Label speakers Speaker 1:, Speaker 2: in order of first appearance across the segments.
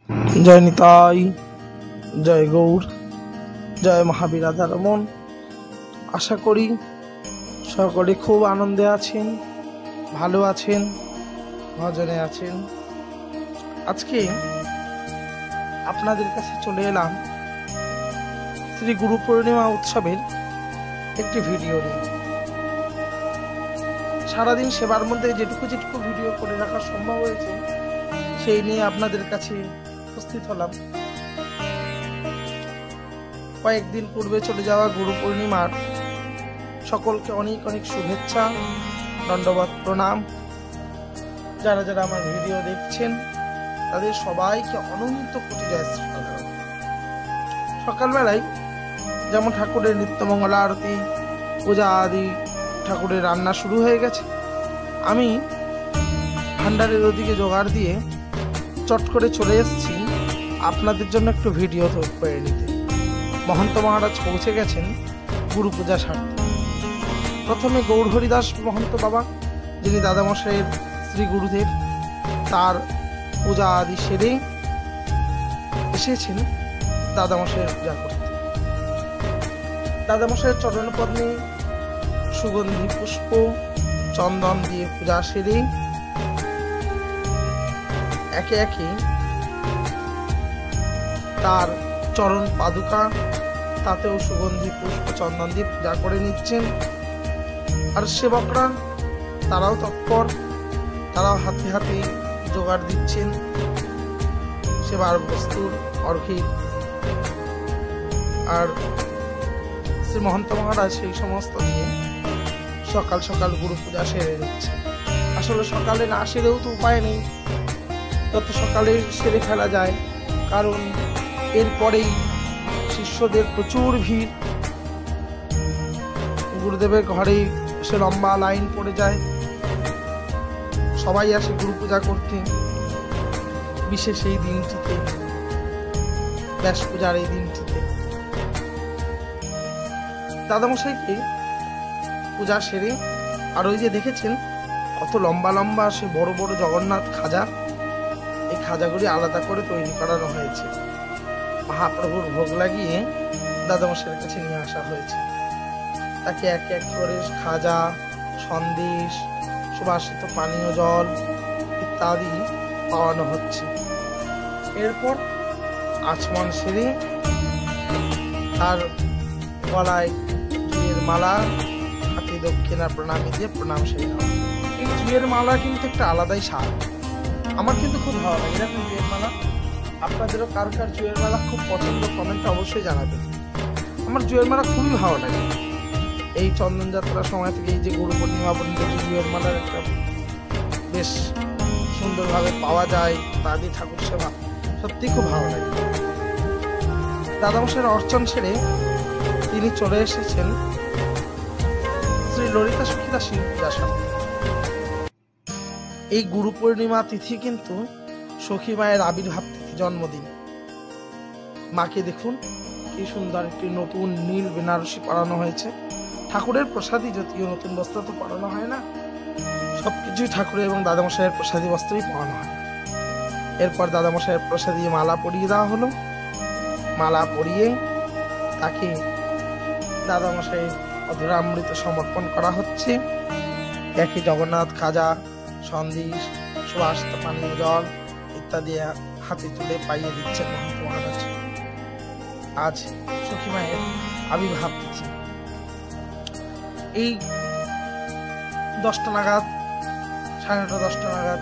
Speaker 1: জয় নিতাই, জয় গৌর, জয় মহাবীর রাধারমণ। আশা করি সকলে খুব আনন্দে আছেন, ভালো আছেন, ভজনে আছেন। আজকে আপনাদের কাছে চলে এলাম শ্রী গুরু পূর্ণিমা উৎসবের একটি ভিডিও নিয়ে। সারাদিন সেবার মধ্যে যেটুকু ভিডিও করে রাখা সম্ভব হয়েছে সেই নিয়ে আপনাদের কাছে উপস্থিত হলাম। কয়েকদিন পূর্বে চলে যাওয়া গুরু পূর্ণিমার সকলকে অনেক অনেক শুভেচ্ছা, দণ্ডবত প্রণাম। যারা যারা আমার ভিডিও দেখছেন তাদের সবাইকে অনন্ত কোটি জয় শ্রী রাধা। সকালবেলায় যেমন ঠাকুরের নিত্যমঙ্গল আরতি, পূজা আদি ঠাকুরের রান্না শুরু হয়ে গেছে। আমি ভান্ডারের ওদিকে জোগাড় দিয়ে চট করে চলে এসেছি আপনাদের জন্য একটু ভিডিও করে নিতে। মহন্ত মহারাজ পৌঁছে গেছেন গুরু পূজা সারতে। প্রথমে গৌর হরিদাস মহন্ত বাবা, যিনি দাদামশাইয়ের শ্রী গুরুদেব, তার পূজা আদি সেরে এসেছেন দাদামশাইয়ের পূজা করতে। দাদামশাইয়ের চরণপদ্মে সুগন্ধি পুষ্প চন্দন দিয়ে পূজা সেরে একে একে তার চরণ পাদুকা, তাতেও সুগন্ধি পুষ্প চন্দন দিয়ে পূজা করে নিচ্ছেন। আর সেবকরা তারাও তৎপর, তারাও হাতে হাতে জোগাড় দিচ্ছেন সেবার বস্তুর, অর্ঘ্যের। আর শ্রী মহন্ত মহারাজ সেই সমস্ত দিয়ে সকাল সকাল গুরু পূজা সেরে নিচ্ছে। আসলে সকালে না সেরেও তো উপায় নেই, যত সকালে সেরে ফেলা যায়, কারণ এরপরেই শিষ্যদের প্রচুর ভিড়। গুরুদেবের ঘরে সে লম্বা লাইন পড়ে যায়, সবাই আসে গুরু পূজা করতে। বিশেষ এই দিনটিতে, ব্যাস পূজার এই দিনটিতে দাদামশাইকে পূজা সেরে, আর ওই যে দেখেছেন কত লম্বা লম্বা সে বড় বড় জগন্নাথ খাজা, এই খাজাগুলি আলাদা করে তৈরি করানো হয়েছে। মহাপ্রভুর ভোগ লাগিয়ে দাদামশাইয়ের কাছে নিয়ে আসা হয়েছে। তাকে এক এক করে খাজা, সন্দেশ, সুবাসিত পানীয় জল ইত্যাদি পাওয়ানো হচ্ছে। এরপর আচমন সেরে তার গলায় জুয়ের মালা, হাতে দক্ষিণা প্রণামী দিয়ে প্রণাম সেরে নেওয়া। এই জুয়ের মালা কিন্তু একটা আলাদাই স্বাদ, আমার কিন্তু খুব ভালো লাগে এরকম জুয়ের মালা। আপনাদেরও কার কার জুয়ের মালা খুব পছন্দ, কমেন্টে অবশ্যই জানাবেন। আমার জুয়ের মালা খুবই ভালো লাগে। এই চন্দন যাত্রার সময় থেকে এই যে গুরু পূর্ণিমা পর্যন্ত জুয়ের মালার একটা বেশ সুন্দরভাবে পাওয়া যায়, তা দিয়ে ঠাকুর সেবা সত্যি খুব ভালো লাগে। দাদামশাইয়ের অর্চন সেরে তিনি চলে এসেছেন শ্রী ললিতা সখীদাসীর পূজা সারতে। এই গুরু পূর্ণিমা তিথি কিন্তু সখী মায়ের আবির্ভাব তিথি, জন্মদিন। মাকে দেখুন কি সুন্দর একটি নতুন নীল বেনারসি পরানো হয়েছে। ঠাকুরের প্রসাদী, যদিও নতুন বস্ত্র তো পরানো হয় না, সবকিছুই ঠাকুরের এবং দাদামশাইয়ের প্রসাদী বস্ত্রই পরানো হয়। এরপর দাদামশাইয়ের প্রসাদী মালা পরিয়ে দেওয়া হলো। মালা পরিয়ে তাকে দাদামশাইয়ের অধরামৃত সমর্পণ করা হচ্ছে। একই জগন্নাথ খাজা, সন্দেশ, সুবাসিত পানীয় জল ইত্যাদি হাতে তুলে পাইয়ে দিচ্ছেন মহন্ত মহারাজ। আজ সখী মায়ের আবির্ভাব তিথি। এই 10টা নাগাদ, 9:30 10টা নাগাদ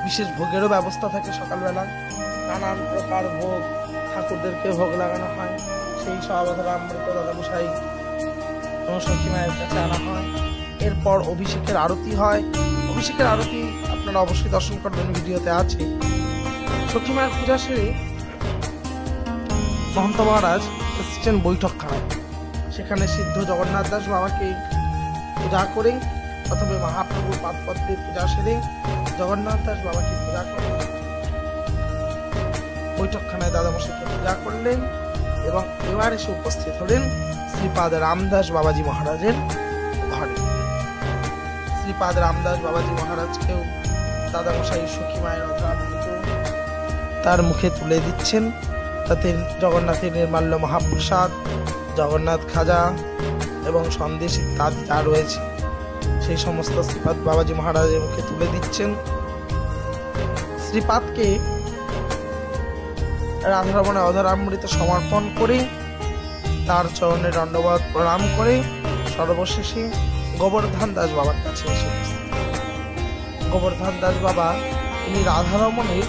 Speaker 1: বিশেষ ভোগেরও ব্যবস্থা থাকে। সকালবেলা নানান প্রকার ভোগ ঠাকুরদেরকে ভোগ লাগানো হয়। সেই সব অধরামৃত দাদামশাই এবং সখী মায়ের কাছে আনা হয়। এরপর অভিষেকের আরতি হয়। অভিষেকের আরতি আপনারা অবশ্যই দর্শন করবেন, ভিডিওতে আছে। সখী মায়ের পূজা সেরে মহন্ত মহারাজ এসেছেন বৈঠকখানায়। সেখানে সিদ্ধ জগন্নাথ দাস বাবাকে পূজা করে, প্রথমে মহাপ্রভুর পাদপদ্মে পূজা সেরে জগন্নাথ দাস বাবাকে পূজা করে বৈঠকখানায় দাদামশাইকে পূজা করলেন। এবং এবার এসে উপস্থিত হলেন শ্রীপাদ রামদাস বাবাজি মহারাজের ঘরে। শ্রীপাদ রামদাস বাবাজি মহারাজকেও দাদামশাই সখী মায়ের অধরামৃত তার মুখে তুলে দিচ্ছেন, তাতে জগন্নাথের নির্মাল্য মহাপ্রসাদ, জগন্নাথ খাজা এবং সন্দেশ ইত্যাদি যা রয়েছে সেই সমস্ত শ্রীপাদ বাবাজি মহারাজের মুখে তুলে দিচ্ছেন। শ্রীপাদকে রাধারমণের অধরামৃত সমর্পণ করে তার চরণে দণ্ডবত প্রণাম করে সর্বশেষে গোবর্ধন দাস বাবার কাছে এসে উপস্থিত। গোবর্ধন দাস বাবা তিনি রাধারমণের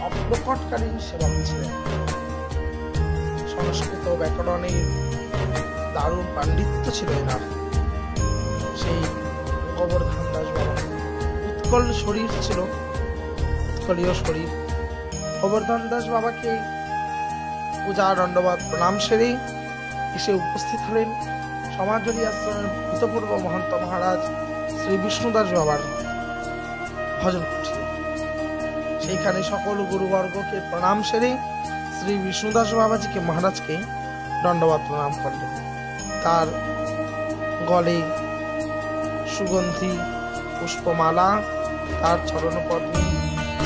Speaker 1: অপ্রকটকালীন সেবক ছিলেন। সংস্কৃত ব্যাকরণের দারুণ পাণ্ডিত্য ছিল এনার। সেই গোবর্ধন দাস বাবা উৎকল শরীর ছিল, উৎকলীয় শরীর। গোবর্ধন দাস বাবাকে পূজা দণ্ডবত প্রণাম সেরে এসে উপস্থিত হলেন সমাজলী আশ্রমের ভূতপূর্ব মহন্ত মহারাজ শ্রী বিষ্ণুদাস বাবার ভজন কুঠিরে। সেইখানে সকল গুরুবর্গকে প্রণাম সেরে শ্রী বিষ্ণুদাস বাবাজিকে মহারাজকে দণ্ডবত প্রণাম করলেন। তার গলে সুগন্ধি পুষ্পমালা, তার চরণপদ্মে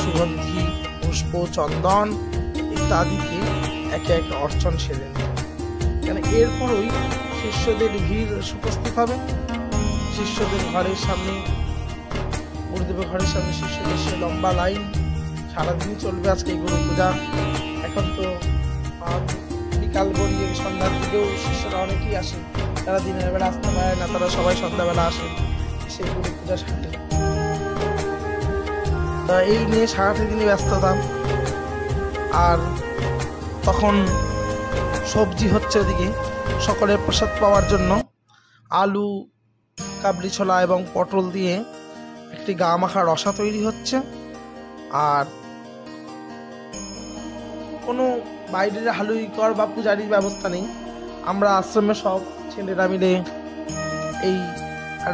Speaker 1: সুগন্ধি পুষ্প চন্দন ইত্যাদিকে একে একে অর্চন সেরে নিলেন। কেন এরপরই শিষ্যদের ভিড় উপস্থিত হবে। শিষ্যদের ঘরের সামনে, গুরুদেবের ঘরের সামনে শিষ্যদের সে লম্বা লাইন, সারাদিনই চলবে আজকে গুরু পূজা। এখন তো বিকাল গড়িয়ে সন্ধ্যার দিকেও শিষ্যরা অনেকেই আসে, তারা দিনের বেলা আসতে পারে না, তারা সবাই সন্ধ্যাবেলা আসে সেই গুরু পূজা সাথে। তা এই নিয়ে সারাটা দিনই ব্যস্ততা। আর তখন সবজি হচ্ছে ওদিকে, সকলের প্রসাদ পাওয়ার জন্য আলু, কাবলি ছোলা এবং পটল দিয়ে একটি গা মাখা রসা তৈরি হচ্ছে। আর কোনো বাইরের হালুইকর বা পূজারির ব্যবস্থা নেই। আমরা আশ্রমে সব ছেলেরা মিলে এই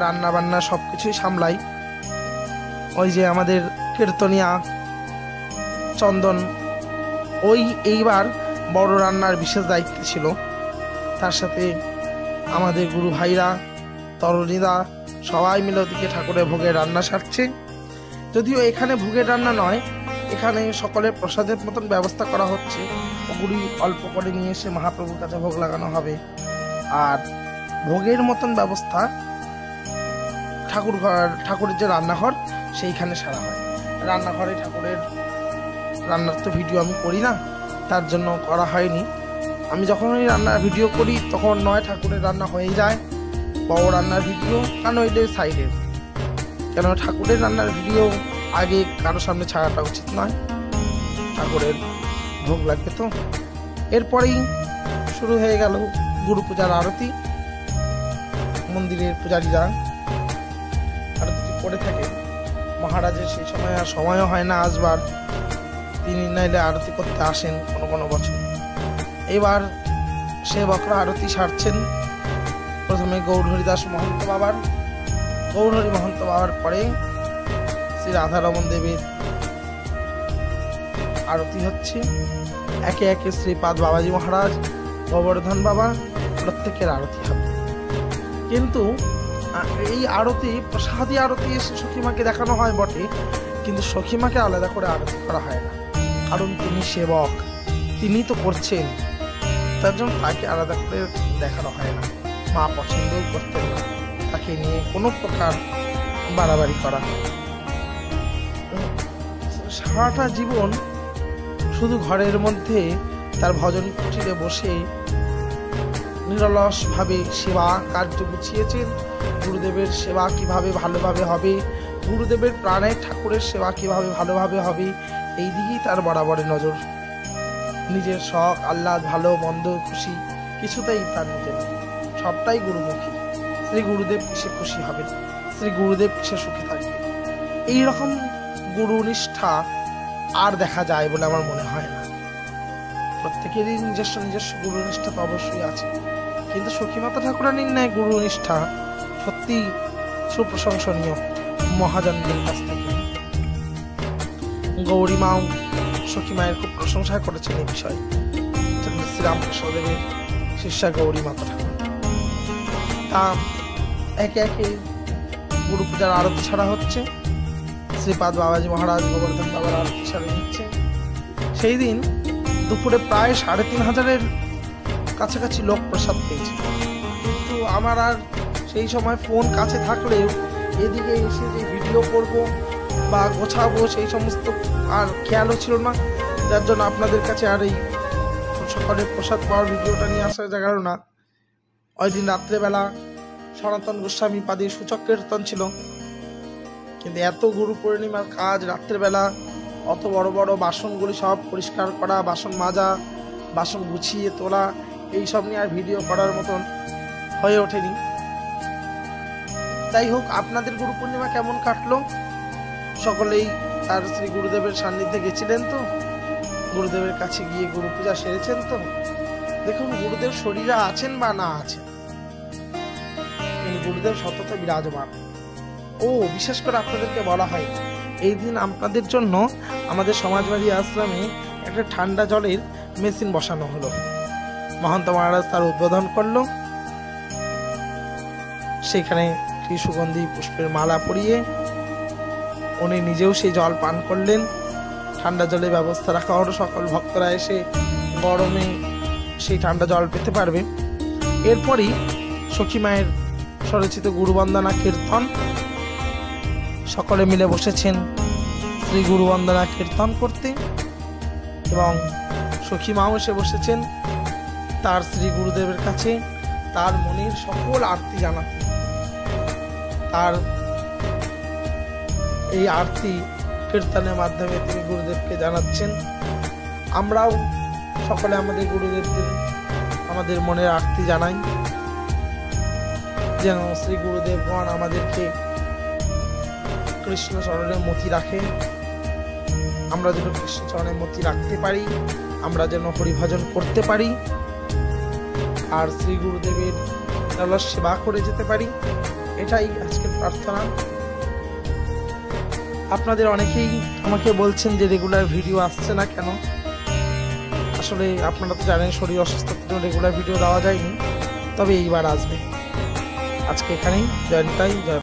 Speaker 1: রান্না বান্না সব কিছুই সামলাই। ওই যে আমাদের কীর্তনিয়া চন্দন, এইবার বড় রান্নার বিশেষ দায়িত্ব ছিল। তার সাথে আমাদের গুরু ভাইরা, তরুণীরা সবাই মিলে ওদিকে ঠাকুরের ভোগের রান্না সারছে। যদিও এখানে ভোগের রান্না নয়, এখানে সকলের প্রসাদের মতন ব্যবস্থা করা হচ্ছে। ওগুলি অল্প করে নিয়ে এসে মহাপ্রভুর কাছে ভোগ লাগানো হবে। আর ভোগের মতন ব্যবস্থা ঠাকুরের যে রান্নাঘর সেইখানে সারা হয়। রান্নাঘরে ঠাকুরের রান্নার তো ভিডিও আমি করি না, তার জন্য করা হয়নি। আমি যখন ওই রান্নার ভিডিও করি তখন নয় ঠাকুরের রান্না হয়ে যায় বড় রান্নার ভিডিও, কারণ ওইটাই সাইডের। কেন ঠাকুরের রান্নার ভিডিও আগে কারো সামনে ছাড়াটা উচিত নয়, ঠাকুরের ভোগ লাগবে তো। এরপরেই শুরু হয়ে গেল গুরু পূজার আরতি। মন্দিরের পূজারীরা আরতি করে থাকে। মহারাজের সেই সময় আর সময়ও হয় না আসবার, তিনি নাইলে আরতি করতে আসেন কোনো কোনো বছর। এবার সেবকরা আরতি সারছেন। প্রথমে গৌরহরিদাস মহন্ত বাবার, গৌরহরি মহন্ত বাবার পরে শ্রী রাধারমণ দেবের আরতি হচ্ছে। একে একে শ্রীপাদ বাবাজি মহারাজ, গোবর্ধন বাবা প্রত্যেকের আরতি হবে। কিন্তু এই আরতি প্রসাদী আরতি এসে সখীমাকে দেখানো হয় বটে, কিন্তু সখীমাকে আলাদা করে আরতি করা হয় না, কারণ তিনি সেবক, তিনি তো করছেন, তার জন্য তাকে আলাদা করে দেখানো হয় না। মা পছন্দও করতেন না তাকে নিয়ে কোনো প্রকার বাড়াবাড়ি করা। সারাটা জীবন শুধু ঘরের মধ্যে তার ভজন কুটিরে বসে নিরলসভাবে সেবা কার্য গুছিয়েছেন। গুরুদেবের সেবা কিভাবে ভালোভাবে হবে, গুরুদেবের প্রাণের ঠাকুরের সেবা কিভাবে ভালোভাবে হবে, এই দিকেই তার বরাবরের নজর। নিজের শখ আহ্লাদ, ভালো মন্দ খুশি কিছুতেই তার নিজের, সবটাই গুরুমুখী। শ্রী গুরুদেব কিসে খুশি হবেন, শ্রী গুরুদেব কিসে সুখী থাকবে, এইরকম গুরুনিষ্ঠা আর দেখা যায় বলে আমার মনে হয় না। প্রত্যেকেরই নিজস্ব নিজস্ব গুরুনিষ্ঠা তো অবশ্যই আছে, কিন্তু সখীমাতা ঠাকুরানীর ন্যায় গুরুনিষ্ঠাা সত্যি সুপ্রশংসনীয় মহাজনদের কাছ থেকে। গৌরী মাও সখী মায়ের খুব প্রশংসা করেছেন এই বিষয়ে। শ্রীরামকৃষ্ণদেবের শিষ্যা গৌরী মাতা ঠাকুর। তা একে একে গুরু পূজার আরতি ছাড়া হচ্ছে। শ্রীপাদ বাবাজি মহারাজ গোবর্ধন বাবার আরতি সারা নিচ্ছে। সেই দিন দুপুরে প্রায় 3500-এর কাছাকাছি লোক প্রসাদ পেয়েছে। কিন্তু আমার আর সেই সময় ফোন কাছে থাকলেও এদিকে এসে যে ভিডিও করব বা গোছাবো সেই সমস্ত আর খেয়ালও ছিল না, যার জন্য আপনাদের কাছে আর এই সকালে প্রসাদ পাওয়ার ভিডিওটা নিয়ে আসা গেল না। ওই দিন রাত্রেবেলা সনাতন গোস্বামী পাদে সূচক কীর্তন ছিল, কিন্তু এত গুরু পূর্ণিমার কাজ রাত্রেবেলা অত বড় বড় বাসনগুলি সব পরিষ্কার করা, বাসন মাজা, বাসন গুছিয়ে তোলা, এইসব নিয়ে আর ভিডিও করার মতন হয়ে ওঠেনি। যাই হোক, আপনাদের গুরু পূর্ণিমা কেমন কাটলো? সকলেই তার শ্রী গুরুদেবের সান্নিধ্যে গেছিলেন তো? গুরুদেবের কাছে গিয়ে গুরু পূজা সেরেছেন তো? দেখুন, গুরুদেব শরীরে আছেন বা না আছেন, কিন্তু গুরুদেব সতত বিরাজমান। বিশেষ করে আপনাদেরকে বলা হয়, এই দিন আপনাদের জন্য আমাদের সমাজবাড়ি আশ্রমে একটা ঠান্ডা জলের মেশিন বসানো হলো। মহন্ত মহারাজ তার উদ্বোধন করলো। সেখানে সুগন্ধি পুষ্পের মালা পরিয়ে উনি নিজেও সেই জল পান করলেন। ঠান্ডা জলের ব্যবস্থা রাখা হলো, সকল ভক্তরা এসে গরমে সেই ঠান্ডা জল পেতে পারবে। এরপরই সখী মায়ের স্বরচিত গুরুবন্দনা কীর্তন, সকলে মিলে বসেছেন শ্রী গুরুবন্দনা কীর্তন করতে, এবং সখী মাও এসে বসেছেন তার শ্রী গুরুদেবের কাছে তার মনের সকল আরতি জানাতে। তার এই আরতি কীর্তনের মাধ্যমে তিনি গুরুদেবকে জানাচ্ছেন। আমরাও সকলে আমাদের গুরুদেবদের আমাদের মনের আরতি জানাই, যেন শ্রী গুরুদেবগণ আমাদেরকে কৃষ্ণ চরণে মতি রাখে, আমরা যেন কৃষ্ণ চরণে মতি রাখতে পারি, আমরা যেন হরিভজন করতে পারি, আর শ্রী গুরুদেবের সেবা করে যেতে পারি। এটাই আজকের প্রার্থনা। আপনাদের অনেকেই আমাকে বলছেন যে রেগুলার ভিডিও আসছে না কেন। আসলে আপনারা তো জানেন, শরীর অসুস্থতার জন্য রেগুলার ভিডিও দেওয়া যায়নি, তবে এইবার আসবে। আজকে এখানেই। জয় নিতাই, জয়।